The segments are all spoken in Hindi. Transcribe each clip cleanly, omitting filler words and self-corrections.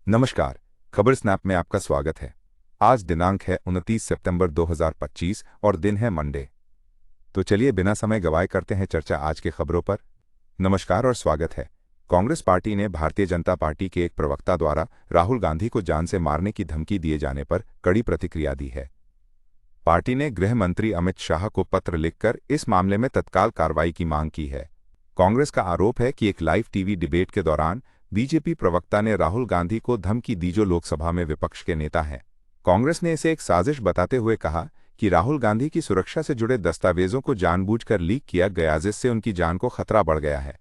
नमस्कार। खबर स्नैप में आपका स्वागत है। आज दिनांक है 29 सितंबर 2025 और दिन है मंडे। तो चलिए बिना समय गवाए करते हैं चर्चा आज की खबरों पर। नमस्कार और स्वागत है। कांग्रेस पार्टी ने भारतीय जनता पार्टी के एक प्रवक्ता द्वारा राहुल गांधी को जान से मारने की धमकी दिए जाने पर कड़ी प्रतिक्रिया दी है। पार्टी ने गृह मंत्री अमित शाह को पत्र लिखकर इस मामले में तत्काल कार्रवाई की मांग की है। कांग्रेस का आरोप है कि एक लाइव टीवी डिबेट के दौरान बीजेपी प्रवक्ता ने राहुल गांधी को धमकी दी, जो लोकसभा में विपक्ष के नेता हैं। कांग्रेस ने इसे एक साजिश बताते हुए कहा कि राहुल गांधी की सुरक्षा से जुड़े दस्तावेजों को जानबूझकर लीक किया गया, जिससे उनकी जान को खतरा बढ़ गया है।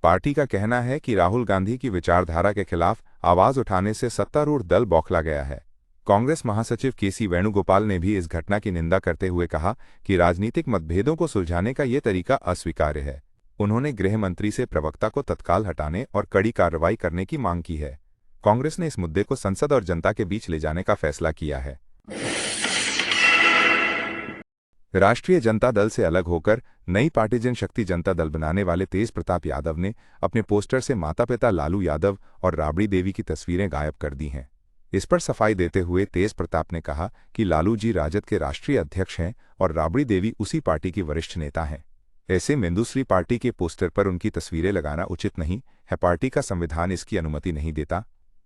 पार्टी का कहना है कि राहुल गांधी की विचारधारा के खिलाफ आवाज उठाने से सत्तारूढ़ दल बौखला गया है। कांग्रेस महासचिव के.सी. वेणुगोपाल ने भी इस घटना की निंदा करते हुए कहा कि राजनीतिक मतभेदों को सुलझाने का ये तरीका अस्वीकार्य है। उन्होंने गृह मंत्री से प्रवक्ता को तत्काल हटाने और कड़ी कार्रवाई करने की मांग की है। कांग्रेस ने इस मुद्दे को संसद और जनता के बीच ले जाने का फैसला किया है। राष्ट्रीय जनता दल से अलग होकर नई पार्टी जनशक्ति जनता दल बनाने वाले तेज प्रताप यादव ने अपने पोस्टर से माता पिता लालू यादव और राबड़ी देवी की तस्वीरें गायब कर दी हैं। इस पर सफाई देते हुए तेज प्रताप ने कहा कि लालू जी राजद के राष्ट्रीय अध्यक्ष हैं और राबड़ी देवी उसी पार्टी की वरिष्ठ नेता हैं। ऐसे में दूसरी पार्टी के पोस्टर पर उनकी तस्वीरें लगाना उचित नहीं है। पार्टी का संविधान इसकी अनुमति नहीं देता।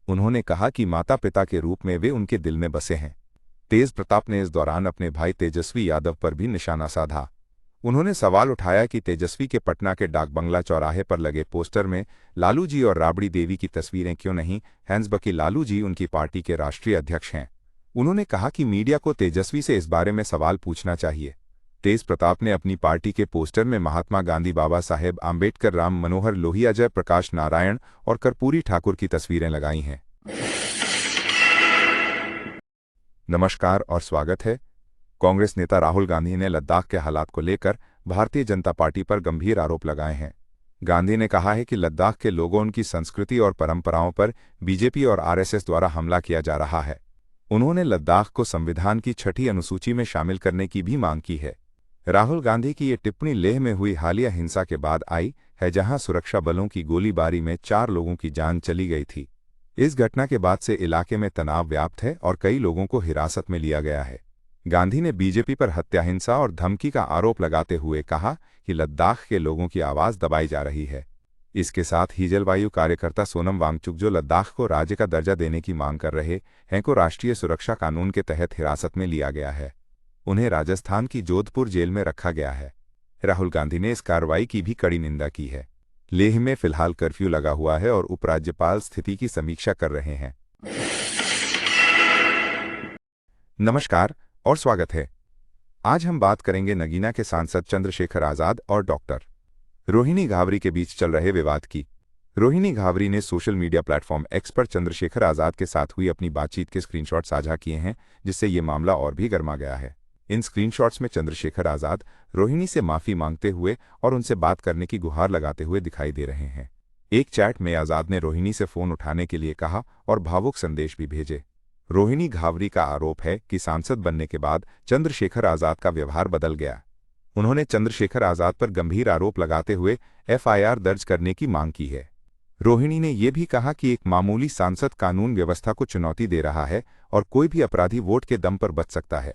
उन्होंने कहा कि माता पिता के रूप में वे उनके दिल में बसे हैं। तेज प्रताप ने इस दौरान अपने भाई तेजस्वी यादव पर भी निशाना साधा। उन्होंने सवाल उठाया कि तेजस्वी के पटना के डाक बंगला चौराहे पर लगे पोस्टर में लालू जी और राबड़ी देवी की तस्वीरें क्यों नहीं, हैंसबकी लालू जी उनकी पार्टी के राष्ट्रीय अध्यक्ष हैं। उन्होंने कहा कि मीडिया को तेजस्वी से इस बारे में सवाल पूछना चाहिए। तेज प्रताप ने अपनी पार्टी के पोस्टर में महात्मा गांधी, बाबा साहेब आम्बेडकर, राम मनोहर लोहिया, जय प्रकाश नारायण और कर्पूरी ठाकुर की तस्वीरें लगाई हैं। नमस्कार और स्वागत है। कांग्रेस नेता राहुल गांधी ने लद्दाख के हालात को लेकर भारतीय जनता पार्टी पर गंभीर आरोप लगाए हैं। गांधी ने कहा है कि लद्दाख के लोगों, उनकी संस्कृति और परंपराओं पर बीजेपी और आरएसएस द्वारा हमला किया जा रहा है। उन्होंने लद्दाख को संविधान की 6ठी अनुसूची में शामिल करने की भी मांग की है। राहुल गांधी की ये टिप्पणी लेह में हुई हालिया हिंसा के बाद आई है, जहां सुरक्षा बलों की गोलीबारी में 4 लोगों की जान चली गई थी। इस घटना के बाद से इलाके में तनाव व्याप्त है और कई लोगों को हिरासत में लिया गया है। गांधी ने बीजेपी पर हत्या, हिंसा और धमकी का आरोप लगाते हुए कहा कि लद्दाख के लोगों की आवाज दबाई जा रही है। इसके साथ ही जलवायु कार्यकर्ता सोनम वांगचुक, जो लद्दाख को राज्य का दर्जा देने की मांग कर रहे हैं, को राष्ट्रीय सुरक्षा कानून के तहत हिरासत में लिया गया है। उन्हें राजस्थान की जोधपुर जेल में रखा गया है। राहुल गांधी ने इस कार्रवाई की भी कड़ी निंदा की है। लेह में फिलहाल कर्फ्यू लगा हुआ है और उपराज्यपाल स्थिति की समीक्षा कर रहे हैं। नमस्कार और स्वागत है। आज हम बात करेंगे नगीना के सांसद चंद्रशेखर आजाद और डॉक्टर रोहिणी घावरी के बीच चल रहे विवाद की। रोहिणी घावरी ने सोशल मीडिया प्लेटफॉर्म एक्स पर चंद्रशेखर आजाद के साथ हुई अपनी बातचीत के स्क्रीनशॉट साझा किए हैं, जिससे ये मामला और भी गर्मा गया है। इन स्क्रीनशॉट्स में चंद्रशेखर आजाद रोहिणी से माफी मांगते हुए और उनसे बात करने की गुहार लगाते हुए दिखाई दे रहे हैं। एक चैट में आजाद ने रोहिणी से फोन उठाने के लिए कहा और भावुक संदेश भी भेजे। रोहिणी घावरी का आरोप है कि सांसद बनने के बाद चंद्रशेखर आजाद का व्यवहार बदल गया। उन्होंने चंद्रशेखर आजाद पर गंभीर आरोप लगाते हुए एफआईआर दर्ज करने की मांग की है। रोहिणी ने यह भी कहा कि एक मामूली सांसद कानून व्यवस्था को चुनौती दे रहा है और कोई भी अपराधी वोट के दम पर बच सकता है।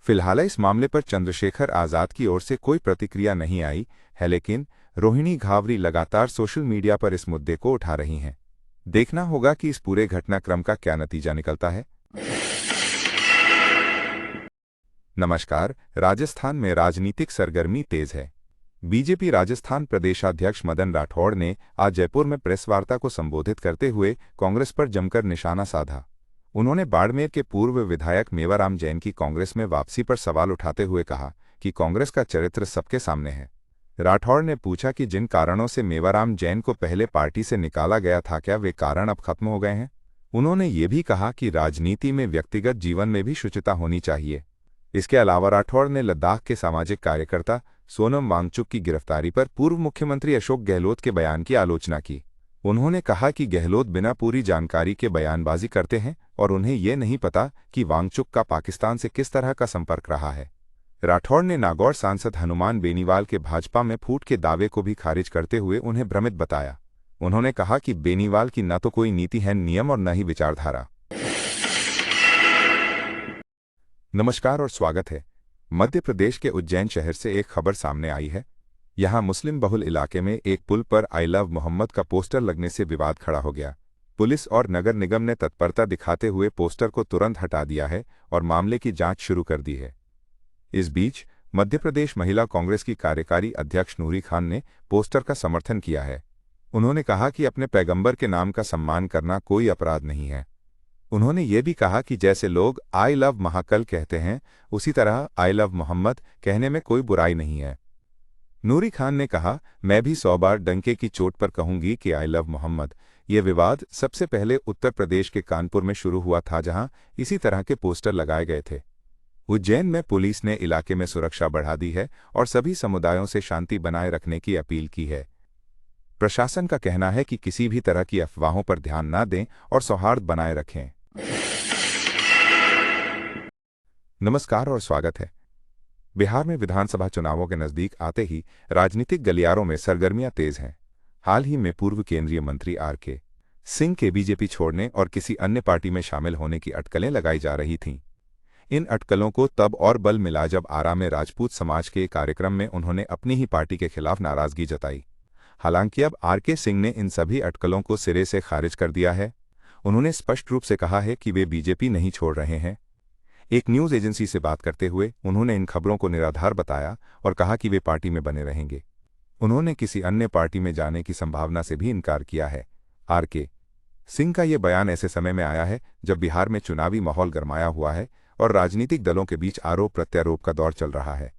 फिलहाल इस मामले पर चंद्रशेखर आजाद की ओर से कोई प्रतिक्रिया नहीं आई है, लेकिन रोहिणी घावरी लगातार सोशल मीडिया पर इस मुद्दे को उठा रही हैं। देखना होगा कि इस पूरे घटनाक्रम का क्या नतीजा निकलता है। नमस्कार। राजस्थान में राजनीतिक सरगर्मी तेज है। बीजेपी राजस्थान प्रदेशाध्यक्ष मदन राठौड़ ने आज जयपुर में प्रेस वार्ता को संबोधित करते हुए कांग्रेस पर जमकर निशाना साधा। उन्होंने बाड़मेर के पूर्व विधायक मेवाराम जैन की कांग्रेस में वापसी पर सवाल उठाते हुए कहा कि कांग्रेस का चरित्र सबके सामने है। राठौड़ ने पूछा कि जिन कारणों से मेवाराम जैन को पहले पार्टी से निकाला गया था, क्या वे कारण अब खत्म हो गए हैं। उन्होंने ये भी कहा कि राजनीति में व्यक्तिगत जीवन में भी शुचिता होनी चाहिए। इसके अलावा राठौड़ ने लद्दाख के सामाजिक कार्यकर्ता सोनम वांगचुक की गिरफ्तारी पर पूर्व मुख्यमंत्री अशोक गहलोत के बयान की आलोचना की। उन्होंने कहा कि गहलोत बिना पूरी जानकारी के बयानबाजी करते हैं और उन्हें यह नहीं पता कि वांगचुक का पाकिस्तान से किस तरह का संपर्क रहा है। राठौड़ ने नागौर सांसद हनुमान बेनीवाल के भाजपा में फूट के दावे को भी खारिज करते हुए उन्हें भ्रमित बताया। उन्होंने कहा कि बेनीवाल की न तो कोई नीति है, नियम और न ही विचारधारा। नमस्कार और स्वागत है। मध्य प्रदेश के उज्जैन शहर से एक खबर सामने आई है। यहाँ मुस्लिम बहुल इलाके में एक पुल पर आई लव मोहम्मद का पोस्टर लगने से विवाद खड़ा हो गया। पुलिस और नगर निगम ने तत्परता दिखाते हुए पोस्टर को तुरंत हटा दिया है और मामले की जांच शुरू कर दी है। इस बीच मध्य प्रदेश महिला कांग्रेस की कार्यकारी अध्यक्ष नूरी खान ने पोस्टर का समर्थन किया है। उन्होंने कहा कि अपने पैगंबर के नाम का सम्मान करना कोई अपराध नहीं है। उन्होंने ये भी कहा कि जैसे लोग आई लव महाकल कहते हैं, उसी तरह आई लव मोहम्मद कहने में कोई बुराई नहीं है। नूरी खान ने कहा, मैं भी 100 बार डंके की चोट पर कहूंगी कि आई लव मोहम्मद। ये विवाद सबसे पहले उत्तर प्रदेश के कानपुर में शुरू हुआ था, जहां इसी तरह के पोस्टर लगाए गए थे। उज्जैन में पुलिस ने इलाके में सुरक्षा बढ़ा दी है और सभी समुदायों से शांति बनाए रखने की अपील की है। प्रशासन का कहना है कि किसी भी तरह की अफवाहों पर ध्यान न दें और सौहार्द बनाए रखें। नमस्कार और स्वागत है। बिहार में विधानसभा चुनावों के नजदीक आते ही राजनीतिक गलियारों में सरगर्मियां तेज हैं। हाल ही में पूर्व केंद्रीय मंत्री आर.के. सिंह के बीजेपी छोड़ने और किसी अन्य पार्टी में शामिल होने की अटकलें लगाई जा रही थीं। इन अटकलों को तब और बल मिला जब आरा में राजपूत समाज के कार्यक्रम में उन्होंने अपनी ही पार्टी के खिलाफ नाराजगी जताई। हालांकि अब आर.के. सिंह ने इन सभी अटकलों को सिरे से खारिज कर दिया है। उन्होंने स्पष्ट रूप से कहा है कि वे बीजेपी नहीं छोड़ रहे हैं। एक न्यूज़ एजेंसी से बात करते हुए उन्होंने इन खबरों को निराधार बताया और कहा कि वे पार्टी में बने रहेंगे। उन्होंने किसी अन्य पार्टी में जाने की संभावना से भी इनकार किया है। आर.के. सिंह का ये बयान ऐसे समय में आया है जब बिहार में चुनावी माहौल गरमाया हुआ है और राजनीतिक दलों के बीच आरोप प्रत्यारोप का दौर चल रहा है।